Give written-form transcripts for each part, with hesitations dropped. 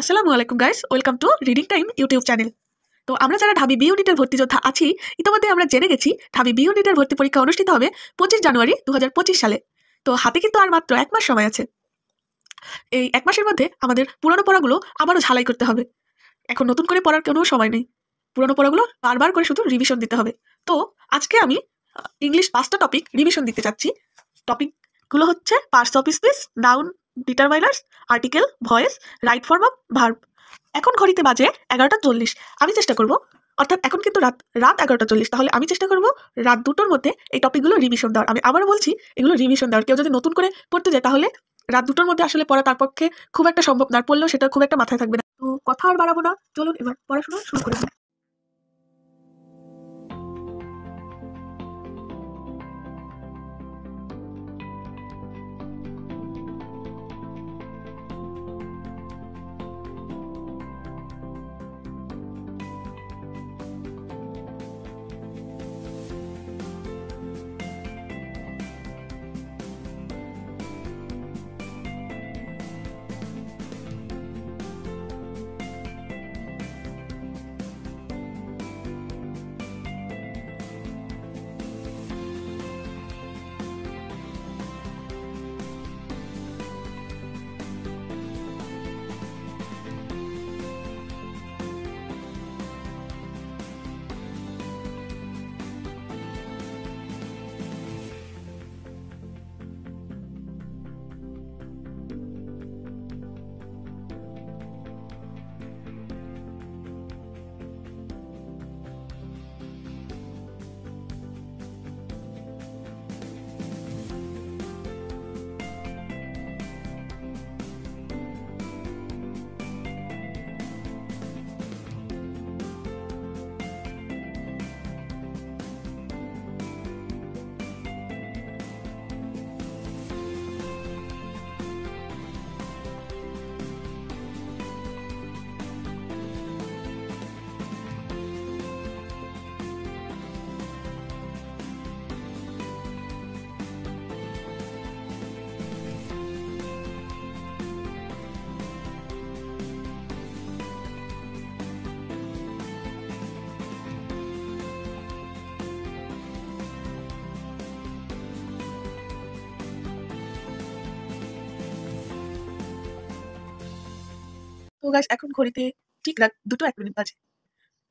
আসসালামু আলাইকুম guys, welcome to reading time YouTube channel. তো আমরা যারা ঢাবি বি ইউনিটের ভর্তি যোদ্ধা আছি, ইতিমধ্যে আমরা জেনে গেছি ঢাবি বি ইউনিটের ভর্তি পরীক্ষা অনুষ্ঠিত হবে 25 জানুয়ারি 2025 সালে। তো হাতে কিন্তু আর মাত্র 1 মাস সময় আছে। এই 1 মাসের মধ্যে আমাদের পুরনো পড়াগুলো আবারও ঝালাই করতে হবে। এখন নতুন করে পড়ার কোনো সময় নেই, পুরনো পড়াগুলো বারবার করে শুধু রিভিশন দিতে হবে। তো আজকে আমি ইংলিশ 5টা টপিক রিভিশন দিতে চাচ্ছি। টপিকগুলো হচ্ছে parts of speech, noun, determiners, article, voice, right form of verb. এখন ঘড়িতে বাজে 11টা 40। আমি চেষ্টা করব, অর্থাৎ এখন কিন্তু রাত 11টা 40, তাহলে আমি চেষ্টা করব রাত 2টোর মধ্যে এই টপিকগুলো রিভিশন দেওয়ার। আমি আবারও বলছি, এগুলো রিভিশন দেওয়ার। কেউ যদি নতুন করে পড়তে যায় তাহলে রাত 2টোর মধ্যে আসলে পড়া তার পক্ষে খুব একটা সম্ভব না, পড়লেও সেটা খুব একটা মাথায় থাকবে না। তো কথা আর বাড়াবো না, চলুন এবার পড়াশোনা শুরু করে দিই। তো গাইস, এখন ঘড়িতে ঠিক রাত 2টো 1 মিনিট বাজে।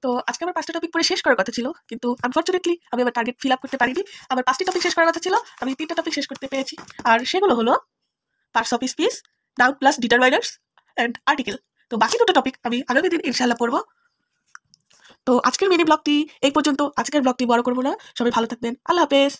তো আজকে আমার 5টা টপিক পড়ে শেষ করার কথা ছিল, কিন্তু আনফর্চুনেটলি আমি আমার টার্গেট ফিল আপ করতে পারিনি। আমার 5টি টপিক শেষ করার কথা ছিল, আমি 3টা টপিক শেষ করতে পেরেছি। আর সেগুলো হলো parts of speech, noun plus determiners and article. তো বাকি 2টো টপিক আমি আগামী দিন ইনশাল্লাহ পড়বো। তো আজকের মিনি ব্লগটি এই পর্যন্ত। আজকের ব্লগটি বড় করবো না, সবাই ভালো থাকবেন, আল্লাহ হাফেজ।